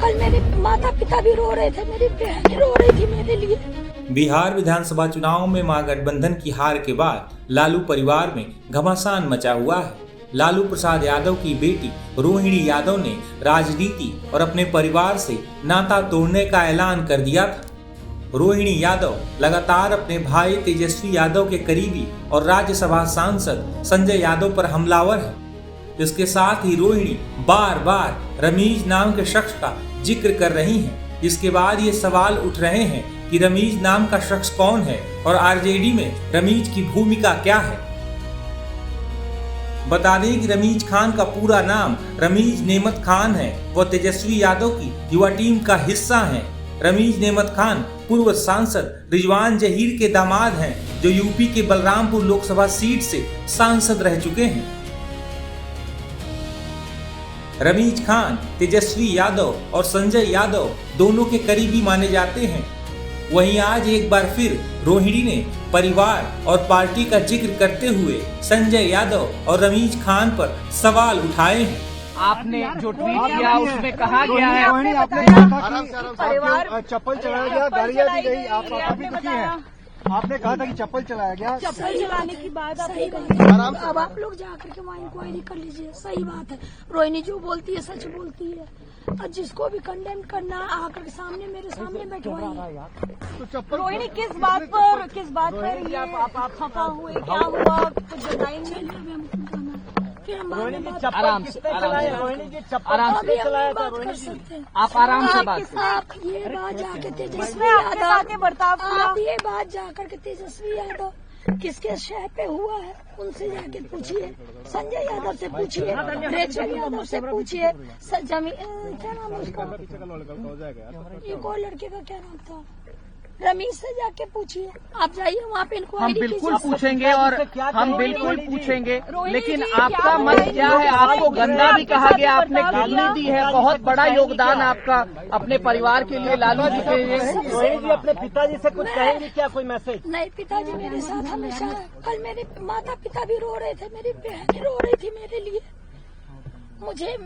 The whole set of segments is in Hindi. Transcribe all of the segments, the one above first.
कल मेरे माता पिता भी रो रहे थे, मेरी बहन रो रही थी मेरे लिए। बिहार विधानसभा चुनाव में महागठबंधन की हार के बाद लालू परिवार में घमासान मचा हुआ है। लालू प्रसाद यादव की बेटी रोहिणी यादव ने राजनीति और अपने परिवार से नाता तोड़ने का ऐलान कर दिया था। रोहिणी यादव लगातार अपने भाई तेजस्वी यादव के करीबी और राज्यसभा सांसद संजय यादव पर हमलावर है। इसके साथ ही रोहिणी बार बार रमीज नाम के शख्स का जिक्र कर रही हैं, जिसके बाद ये सवाल उठ रहे हैं कि रमीज नाम का शख्स कौन है और आरजेडी में रमीज की भूमिका क्या है। बता दें कि रमीज खान का पूरा नाम रमीज नेमत खान है। वह तेजस्वी यादव की युवा टीम का हिस्सा हैं। रमीज नेमत खान पूर्व सांसद रिजवान जहीर के दामाद हैं, जो यूपी के बलरामपुर लोकसभा सीट से सांसद रह चुके हैं। रमीज खान तेजस्वी यादव और संजय यादव दोनों के करीबी माने जाते हैं। वहीं आज एक बार फिर रोहिणी ने परिवार और पार्टी का जिक्र करते हुए संजय यादव और रमीज खान पर सवाल उठाए हैं। आपने जो ट्वीट किया उसमें कहा गया है परिवार चप्पल चलाया गया, गाड़ियां दी गई, आप काफी दुखी हैं। आपने कहा था कि चप्पल चलाया गया। चप्पल चलाने की बात सही बात है। अब आप लोग जाकर के वहाँ इंक्वायरी कर लीजिए। सही बात है, रोहिणी जो बोलती है सच बोलती है, और जिसको भी कंडेम करना आकर के सामने मेरे सामने बैठवाइए। तो रोहिणी किस बात पर ये आप खफा हुए, क्या हुआ कुछ बताएंगे? फिर हम आराम से रोहिणी जी चप्पल अभी चलाया था। बात कर सकते हैं। आप आराम से बात करें। आप ये बात जाके तेजस्वी यादव, आप ये बात जाकर के तेजस्वी यादव किसके शह पे हुआ है उनसे जाके पूछिए। संजय यादव से पूछिए, रेचल यादव से पूछिए, क्या नाम है उसका, ये कोई लड़के का क्या नाम था, रमीज से जाके पूछिए। आप जाइए वहाँ पे इंक्वायरी हम बिल्कुल पूछेंगे और हम बिल्कुल पूछेंगे, लेकिन आपका मत क्या है? आपको गंदा भी कहा गया, आपने गाली दी है। बहुत बड़ा योगदान आपका अपने परिवार के लिए, लालू जी के लिए। रोहिणी जी अपने पिताजी से कुछ कहेंगे क्या, कोई मैसेज? नहीं, पिताजी मेरे साथ हमेशा है। कल मेरे माता पिता भी रो रहे थे, मेरी बहन रो रही थी मेरे लिए। मुझे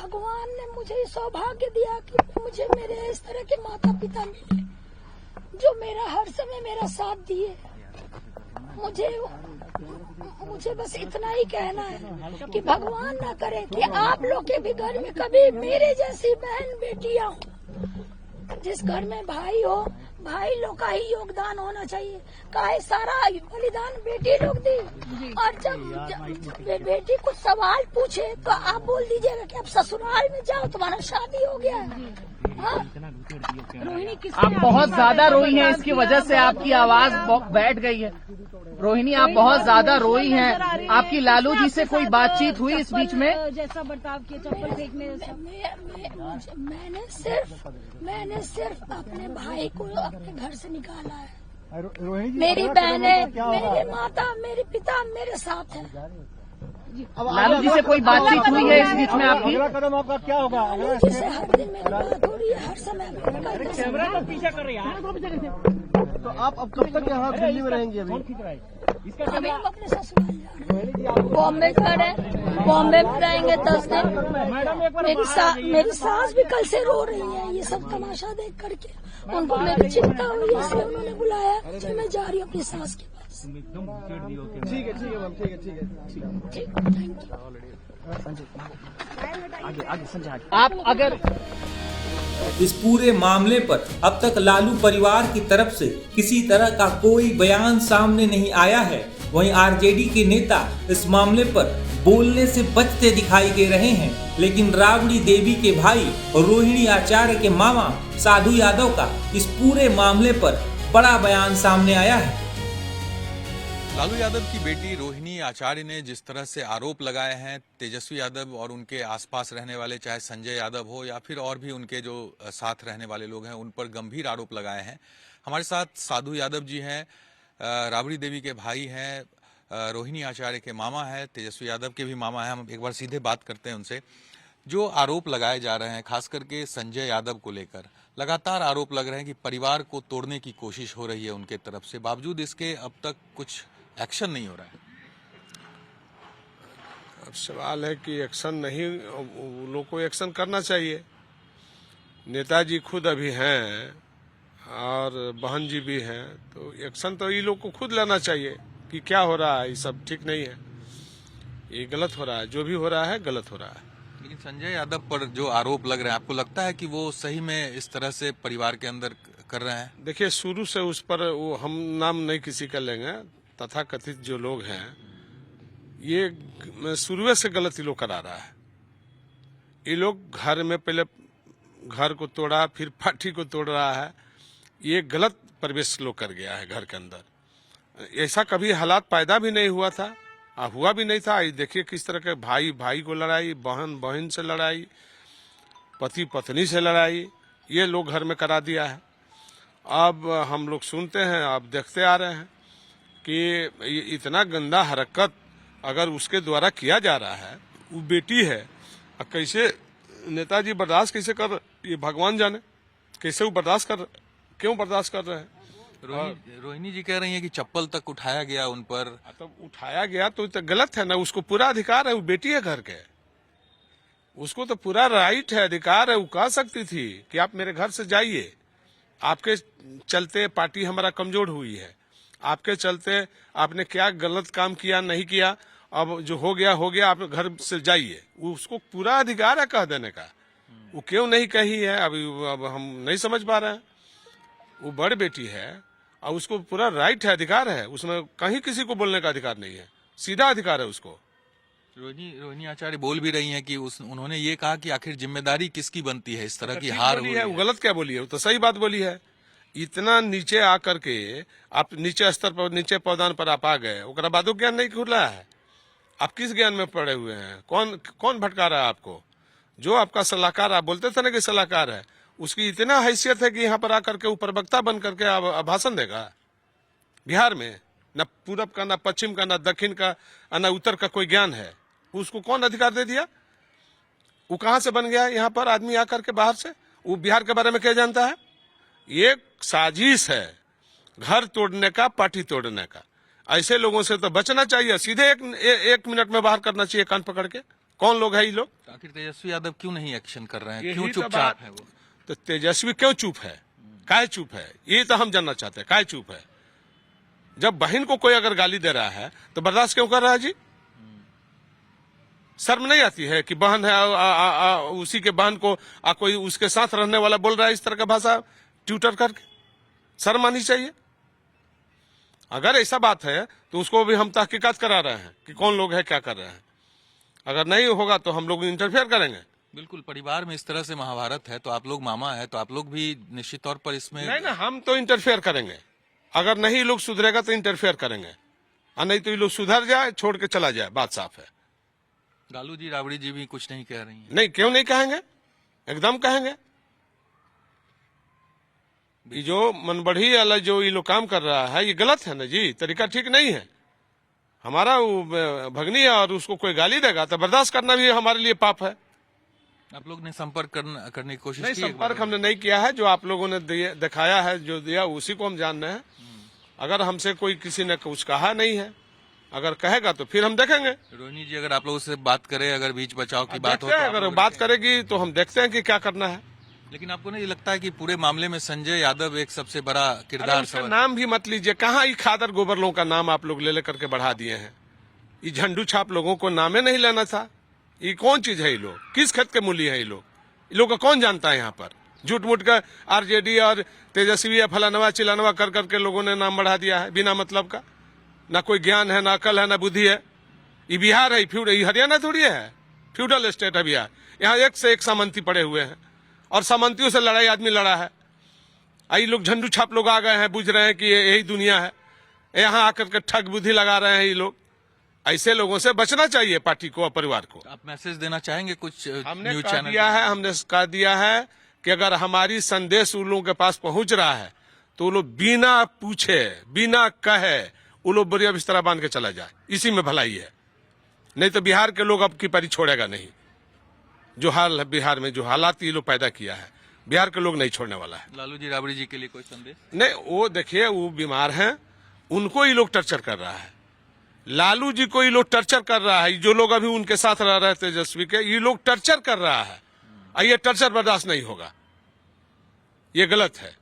भगवान ने मुझे सौभाग्य दिया कि मुझे मेरे इस तरह के माता पिता मिले जो मेरा हर समय मेरा साथ दिए। मुझे बस इतना ही कहना है कि भगवान ना करे कि आप लोग के भी घर में कभी मेरे जैसी बहन बेटियां हो। जिस घर में भाई हो, भाई लोग का ही योगदान होना चाहिए। काहे सारा बलिदान बेटी लोग दी, और जब बेटी कुछ सवाल पूछे तो आप बोल दीजिएगा कि अब ससुराल में जाओ, तुम्हारा शादी हो गया है। आप बहुत ज्यादा रोई हैं, इसकी वजह से आपकी आवाज बैठ गई है। रोहिणी, आप बहुत ज्यादा रोई हैं। आपकी लालू जी से कोई बातचीत हुई इस बीच में? जैसा बर्ताव किया, चप्पल फेंकने जैसा। मैंने सिर्फ अपने भाई को अपने घर से निकाला है। मेरी बहनें, मेरे माता, मेरे पिता मेरे साथ है। लालू जी से कोई बातचीत हुई है इस बीच में आपकी? अगला कदम आपका क्या होगा? लालू जी से हर दिन मेरी बात हो रही है, हर समय कैमरा का पीछा कर रही है। तो आप अब कब तक यहाँ दिल्ली में रहेंगी? अभी अभी हम अपने ससुराल जा रहे हैं। बॉम्बे खड़े, बॉम्बे में रहेंगे 10 दिन। मेरी सास भी कल से रो रही है ये सब तमाशा देख करके। उनको मेरी चिंता हुई, इसलिए उन्होंने बुलाया कि मैं जा रही हूँ अपनी सास के पास। ठीक है मैम, ठीक है। आप अगर इस पूरे मामले पर अब तक लालू परिवार की तरफ से किसी तरह का कोई बयान सामने नहीं आया है। वहीं आरजेडी के नेता इस मामले पर बोलने से बचते दिखाई दे रहे हैं, लेकिन राबड़ी देवी के भाई और रोहिणी आचार्य के मामा साधु यादव का इस पूरे मामले पर बड़ा बयान सामने आया है। लालू यादव की बेटी रोहिणी आचार्य ने जिस तरह से आरोप लगाए हैं तेजस्वी यादव और उनके आसपास रहने वाले, चाहे संजय यादव हो या फिर और भी उनके जो साथ रहने वाले लोग हैं, उन पर गंभीर आरोप लगाए हैं। हमारे साथ साधु यादव जी हैं, राबड़ी देवी के भाई हैं, रोहिणी आचार्य के मामा हैं, तेजस्वी यादव के भी मामा हैं। हम एक बार सीधे बात करते हैं उनसे। जो आरोप लगाए जा रहे हैं, खास करके संजय यादव को लेकर लगातार आरोप लग रहे हैं कि परिवार को तोड़ने की कोशिश हो रही है उनके तरफ से, बावजूद इसके अब तक कुछ एक्शन नहीं हो रहा है। अब सवाल है कि एक्शन नहीं, लोगों को एक्शन करना चाहिए। नेताजी खुद अभी हैं और बहन जी भी हैं, तो एक्शन तो ये लोग को खुद लेना चाहिए कि क्या हो रहा है, ये सब ठीक नहीं है, ये गलत हो रहा है, जो भी हो रहा है गलत हो रहा है। लेकिन संजय यादव पर जो आरोप लग रहे हैं, आपको लगता है कि वो सही में इस तरह से परिवार के अंदर कर रहे हैं? देखिए, शुरू से उस पर वो हम नाम नहीं किसी का लेंगे, तथाकथित जो लोग हैं ये शुरू से गलत ही लोग करा रहा है। ये लोग घर में पहले घर को तोड़ा, फिर पार्टी को तोड़ रहा है, ये गलत प्रवेश लोग कर गया है घर के अंदर। ऐसा कभी हालात पैदा भी नहीं हुआ था, हुआ भी नहीं था। ये देखिए किस तरह के भाई भाई को लड़ाई, बहन बहन से लड़ाई, पति पत्नी से लड़ाई, ये लोग घर में करा दिया है। अब हम लोग सुनते हैं, अब देखते आ रहे हैं कि इतना गंदा हरकत अगर उसके द्वारा किया जा रहा है, वो बेटी है, कैसे नेताजी बर्दाश्त कैसे कर, ये भगवान जाने कैसे वो बर्दाश्त कर, क्यों बर्दाश्त कर रहे हैं। रोहिणी जी कह रही हैं कि चप्पल तक उठाया गया उन पर। तो उठाया गया तो गलत है ना, उसको पूरा अधिकार है, वो बेटी है घर के, उसको तो पूरा राइट है, अधिकार है। वो कह सकती थी कि आप मेरे घर से जाइए, आपके चलते पार्टी हमारा कमजोर हुई है, आपके चलते आपने क्या गलत काम किया नहीं किया, अब जो हो गया आप घर से जाइए। उसको पूरा अधिकार है कह देने का, वो क्यों नहीं कही है अब हम नहीं समझ पा रहे हैं। वो बड़ बेटी है और उसको पूरा राइट है, अधिकार है, उसमें कहीं किसी को बोलने का अधिकार नहीं है, सीधा अधिकार है उसको। रोहिणी आचार्य बोल भी रही हैं कि उन्होंने ये कहा कि आखिर जिम्मेदारी किसकी बनती है, इस तरह की हार हुई है। वो गलत क्या बोली है, वो तो सही बात बोली है। इतना नीचे आकर के आप नीचे स्तर पर, नीचे पौधान पर आप आ गए, उसके बाद ज्ञान नहीं खुला है। आप किस ज्ञान में पड़े हुए हैं, कौन भटका रहा है आपको? जो आपका सलाहकार, आप बोलते थे ना कि सलाहकार है, उसकी इतना हैसियत है कि यहाँ पर आकर के ऊपर वक्ता बन करके भाषण देगा। बिहार में न पूरब का, न पश्चिम का, न दक्षिण का, न उत्तर का कोई ज्ञान है, उसको कौन अधिकार दे दिया? वो कहाँ से बन गया यहाँ पर आदमी आकर के बाहर से? वो बिहार के बारे में क्या जानता है? ये साजिश है घर तोड़ने का, पार्टी तोड़ने का। ऐसे लोगों से तो बचना चाहिए, सीधे एक मिनट में बाहर करना चाहिए कान पकड़ के। कौन लोग है ये लोग? आखिर तेजस्वी यादव क्यों नहीं एक्शन कर रहे हैं, क्यों चुपचाप है वो? तो तेजस्वी क्यों चुप है, काहे चुप है, ये तो हम जानना चाहते हैं, काहे चुप है? जब बहन को कोई अगर गाली दे रहा है तो बर्दाश्त क्यों कर रहा है जी? शर्म नहीं आती है कि बहन है, उसी के बहन को कोई उसके साथ रहने वाला बोल रहा है इस तरह का भाषा ट्विटर करके? शर्म आनी चाहिए। अगर ऐसा बात है तो उसको भी हम तहकीकात करा रहे हैं कि कौन लोग है, क्या कर रहे हैं। अगर नहीं होगा तो हम लोग इंटरफेयर करेंगे। बिल्कुल, परिवार में इस तरह से महाभारत है तो आप लोग मामा है, तो आप लोग भी निश्चित तौर पर इसमें नहीं ना, हम तो इंटरफेयर करेंगे। अगर नहीं लोग सुधरेगा तो इंटरफेयर करेंगे, और नहीं तो ये लोग सुधर जाए, छोड़ के चला जाए, बात साफ है। लालू जी, राबड़ी जी भी कुछ नहीं कह रही हैं। नहीं, क्यों नहीं कहेंगे, एकदम कहेंगे। ये जो मनबढ़ी वाला जो ये लोग काम कर रहा है, ये गलत है ना जी, तरीका ठीक नहीं है। हमारा वो भगनी है और उसको कोई गाली देगा तो बर्दाश्त करना भी हमारे लिए पाप है। आप लोग ने संपर्क करने की कोशिश नहीं, की? संपर्क हमने नहीं किया है। जो आप लोगों ने दिखाया है, जो दिया, उसी को हम जान रहे हैं। अगर हमसे कोई किसी ने कुछ कहा नहीं है, अगर कहेगा तो फिर हम देखेंगे। रोहिणी जी, अगर आप लोगों से बात करें, अगर बीच बचाव की बात हो, तो अगर बात करेगी तो हम देखते हैं कि क्या करना है। लेकिन आपको नहीं लगता है कि पूरे मामले में संजय यादव एक सबसे बड़ा किरदार? उसका नाम भी मत लीजिए, कहाँ ये खादर गोबरलों का नाम आप लोग ले करके बढ़ा दिए हैं। ये झंडू छाप लोगों को नामे नहीं लेना था। ये कौन चीज है? ये लोग किस खेत के मूली है? ये लोग का कौन जानता है? यहाँ पर झूठ मूठ का आरजेडी और तेजस्वी या फलानवा चिलानवा कर करके लोगों ने नाम बढ़ा दिया है बिना मतलब का। ना कोई ज्ञान है, ना अकल है, ना बुद्धि है। ये बिहार है, ये हरियाणा थोड़ी है, फ्यूडल स्टेट है बिहार। यहाँ एक से एक सामंती पड़े हुए हैं और सामंतियों से लड़ाई आदमी लड़ा है। ये लोग झंडू छाप लोग आ गए हैं, बुझ रहे हैं कि यही दुनिया है। यहाँ आकर के ठग बुद्धि लगा रहे हैं ये लोग। ऐसे लोगों से बचना चाहिए पार्टी को और परिवार को। आप मैसेज देना चाहेंगे कुछ? हमने कह दिया है कि अगर हमारी संदेश उन लोगों के पास पहुंच रहा है तो वो लोग बिना पूछे, बिना कहे, वो लोग बढ़िया बिस्तरा बांध के चला जाए, इसी में भलाई है। नहीं तो बिहार के लोग अब की पारी छोड़ेगा नहीं। जो हाल है बिहार में, जो हालात ये लोग पैदा किया है, बिहार के लोग नहीं छोड़ने वाला है। लालू जी, राबड़ी जी के लिए कोई संदेश? नहीं, वो देखिए, वो बीमार हैं, उनको ये लोग टर्चर कर रहा है। लालू जी को ये लोग टर्चर कर रहा है। जो लोग अभी उनके साथ रह रहे हैं तेजस्वी के, ये लोग टर्चर कर रहा है। ये टर्चर बर्दाश्त नहीं होगा। ये गलत है।